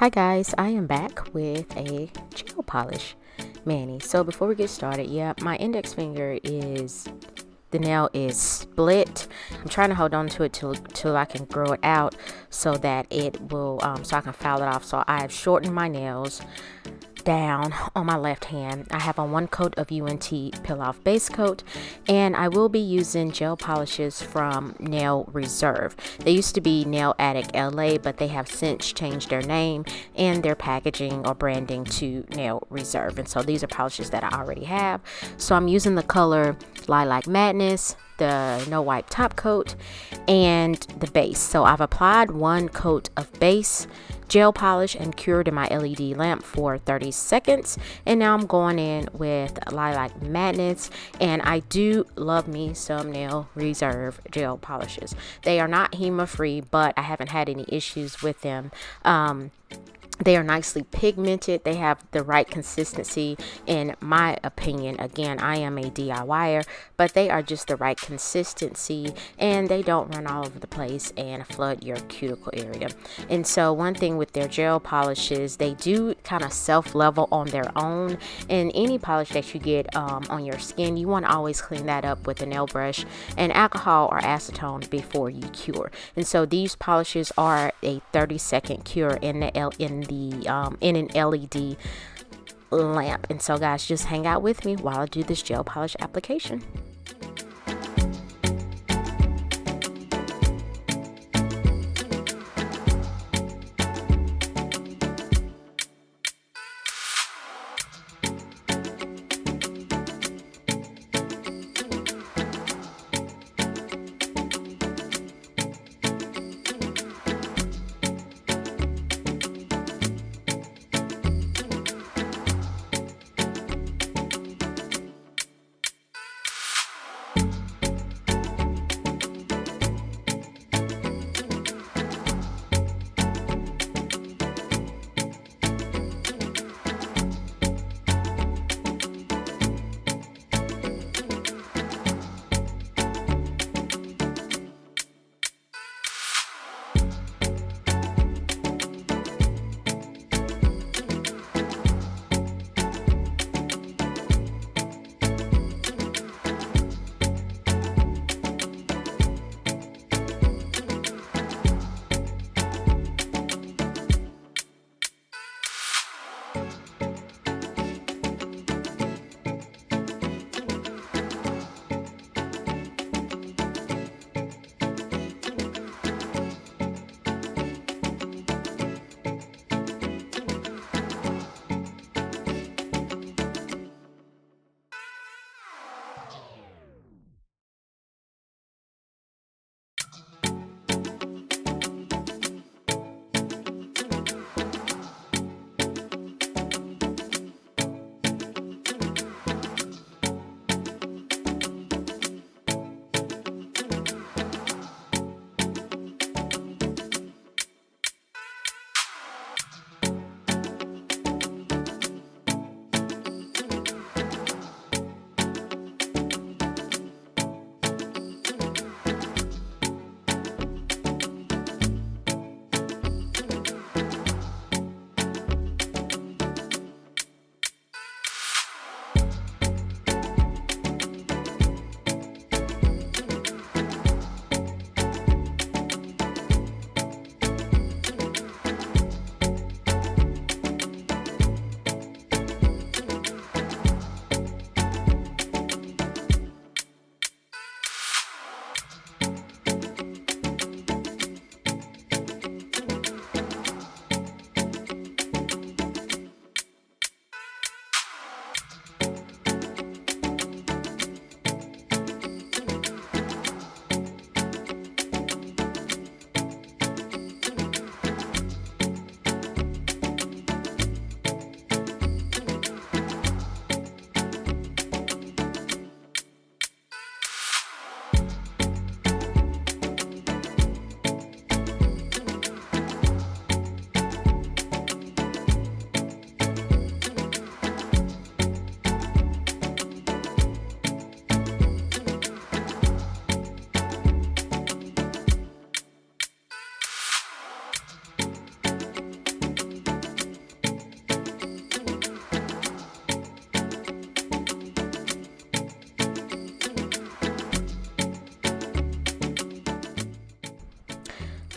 Hi guys, I am back with a gel polish mani. So before we get started, yeah, my index finger is, the nail is split. I'm trying to hold on to it till I can grow it out so that it will, so I can file it off. So I've shortened my nails down on my left hand. I have on one coat of UNT peel off base coat, and I will be using gel polishes from Nail Reserve. They used to be Nail Addict LA, but they have since changed their name and their packaging or branding to Nail Reserve, and so these are polishes that I already have. So I'm using the color Lilac Madness, the no wipe top coat, and the base. So I've applied one coat of base gel polish and cured in my LED lamp for 30 seconds, and now I'm going in with Lilac Madness. And I do love me some Nail Reserve gel polishes. They are not HEMA free, but I haven't had any issues with them. They are nicely pigmented. They have the right consistency, in my opinion. Again, I am a DIYer, but they are just the right consistency, and they don't run all over the place and flood your cuticle area. And so one thing with their gel polishes, they do kind of self-level on their own. And any polish that you get on your skin, you want to always clean that up with a nail brush and alcohol or acetone before you cure. And so these polishes are a 30-second cure in an LED lamp. And so guys, just hang out with me while I do this gel polish application.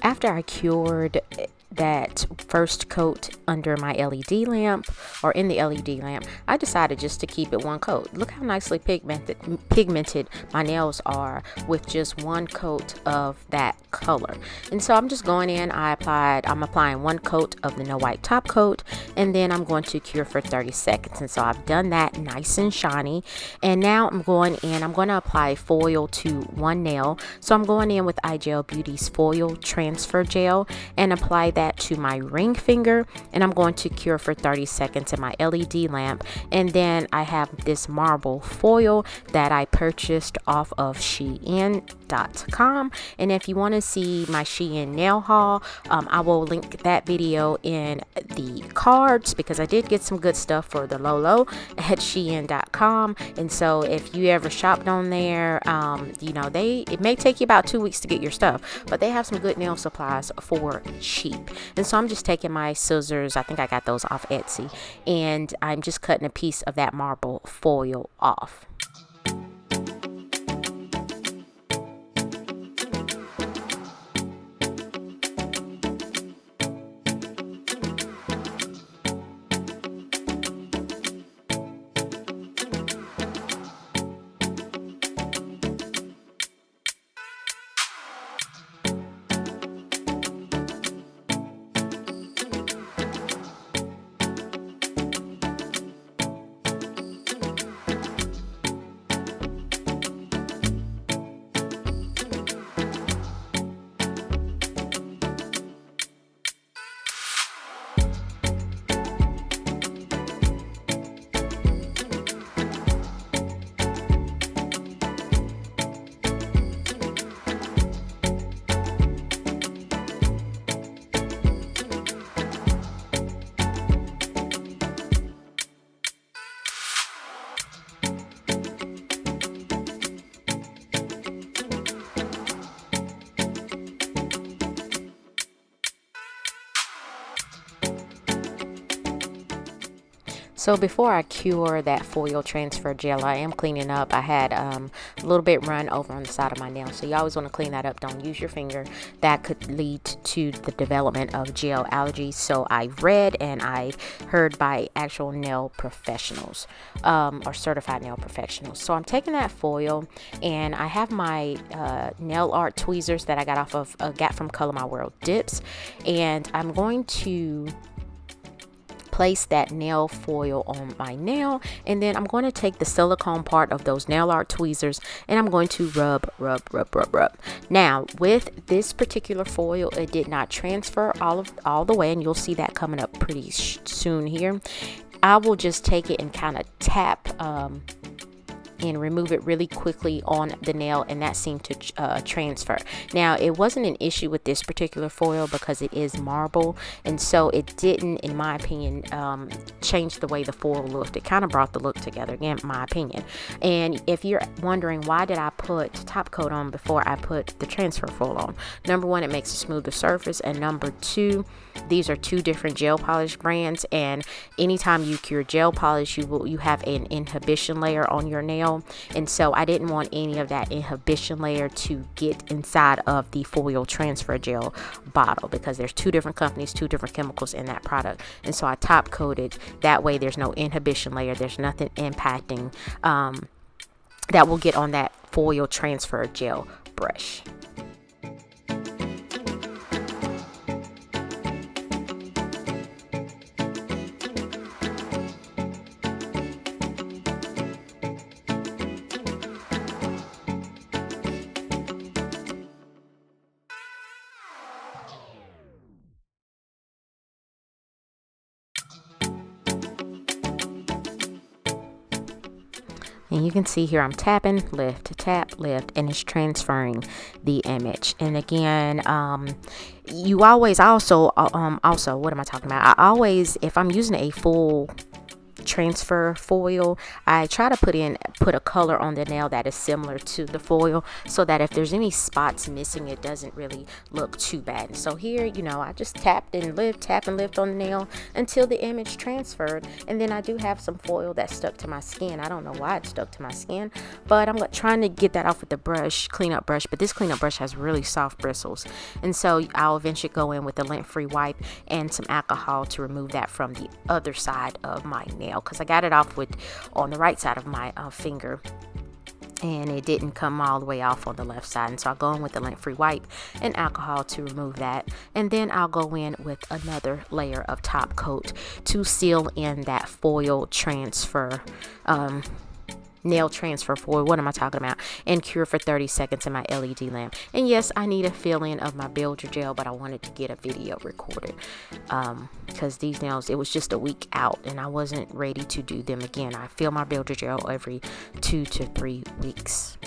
After I cured that first coat under my LED lamp, or in the LED lamp, I decided just to keep it one coat. Look how nicely pigmented my nails are with just one coat of that color. And so I'm just going in, I'm applying one coat of the no wipe top coat, and then I'm going to cure for 30 seconds. And so I've done that nice and shiny, and now I'm going to apply foil to one nail. So I'm going in with iGel Beauty's foil transfer gel and apply that to my ring finger, and I'm going to cure for 30 seconds in my LED lamp. And then I have this marble foil that I purchased off of Shein.com, and if you want to see my Shein nail haul, I will link that video in the cards, because I did get some good stuff for the low at Shein.com. And so if you ever shopped on there, it may take you about 2 weeks to get your stuff, but they have some good nail supplies for cheap. And so I'm just taking my scissors, I think I got those off Etsy, and I'm just cutting a piece of that marble foil off. So before I cure that foil transfer gel, I am cleaning up. I had a little bit run over on the side of my nail, so you always want to clean that up. Don't use your finger. That could lead to the development of gel allergies. So I've read and I've heard by actual nail professionals, or certified nail professionals. So I'm taking that foil, and I have my nail art tweezers that I got from Color My World Dips, and I'm going to place that nail foil on my nail, and then I'm going to take the silicone part of those nail art tweezers and I'm going to rub. Now with this particular foil, it did not transfer all the way, and you'll see that coming up pretty soon here. I will just take it and kind of tap and remove it really quickly on the nail, and that seemed to transfer. Now it wasn't an issue with this particular foil because it is marble, and so it didn't, in my opinion, change the way the foil looked. It kind of brought the look together, again, my opinion. And if you're wondering why did I put top coat on before I put the transfer foil on, number one, it makes a smoother surface, and number two, these are two different gel polish brands, and anytime you cure gel polish, you have an inhibition layer on your nail, and so I didn't want any of that inhibition layer to get inside of the foil transfer gel bottle, because there's two different companies, two different chemicals in that product, and so I top coated. That way there's no inhibition layer, there's nothing impacting that will get on that foil transfer gel brush. And you can see here I'm tapping, lift, tap, lift, and it's transferring the image. And again, you always also what am I talking about? I always, if I'm using a full transfer foil. I try to put a color on the nail that is similar to the foil, so that if there's any spots missing, it doesn't really look too bad. So here, you know, I just tap and lift on the nail until the image transferred. And then I do have some foil that stuck to my skin. I don't know why it stuck to my skin, but I'm trying to get that off with the brush, cleanup brush. But this cleanup brush has really soft bristles, and so I'll eventually go in with a lint-free wipe and some alcohol to remove that from the other side of my nail, because I got it off on the right side of my finger, and it didn't come all the way off on the left side. And so I'll go in with the lint-free wipe and alcohol to remove that, and then I'll go in with another layer of top coat to seal in that foil transfer, nail transfer foil, what am I talking about, and cure for 30 seconds in my LED lamp. And yes, I need a fill-in of my builder gel, but I wanted to get a video recorded because these nails, it was just a week out and I wasn't ready to do them again. I fill my builder gel every 2 to 3 weeks.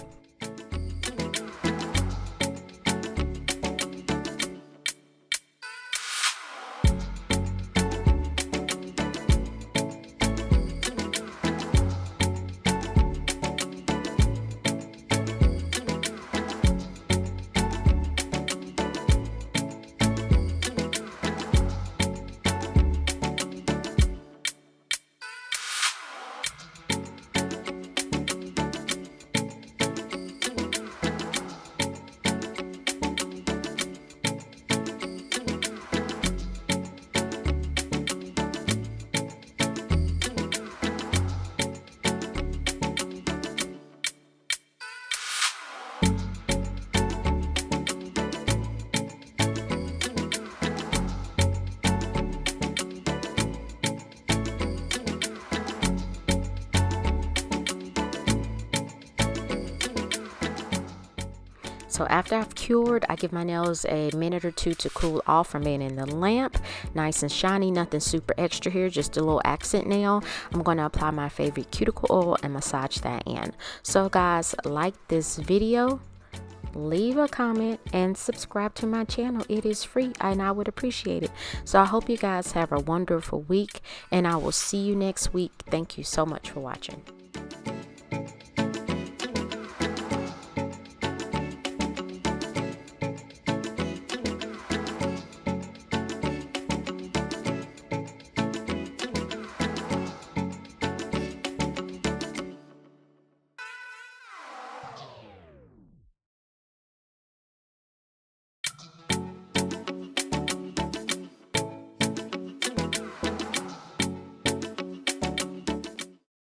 So after I've cured, I give my nails a minute or two to cool off from being in the lamp. Nice and shiny, nothing super extra here, just a little accent nail. I'm going to apply my favorite cuticle oil and massage that in. So guys, like this video, leave a comment, and subscribe to my channel. It is free and I would appreciate it. So I hope you guys have a wonderful week, and I will see you next week. Thank you so much for watching.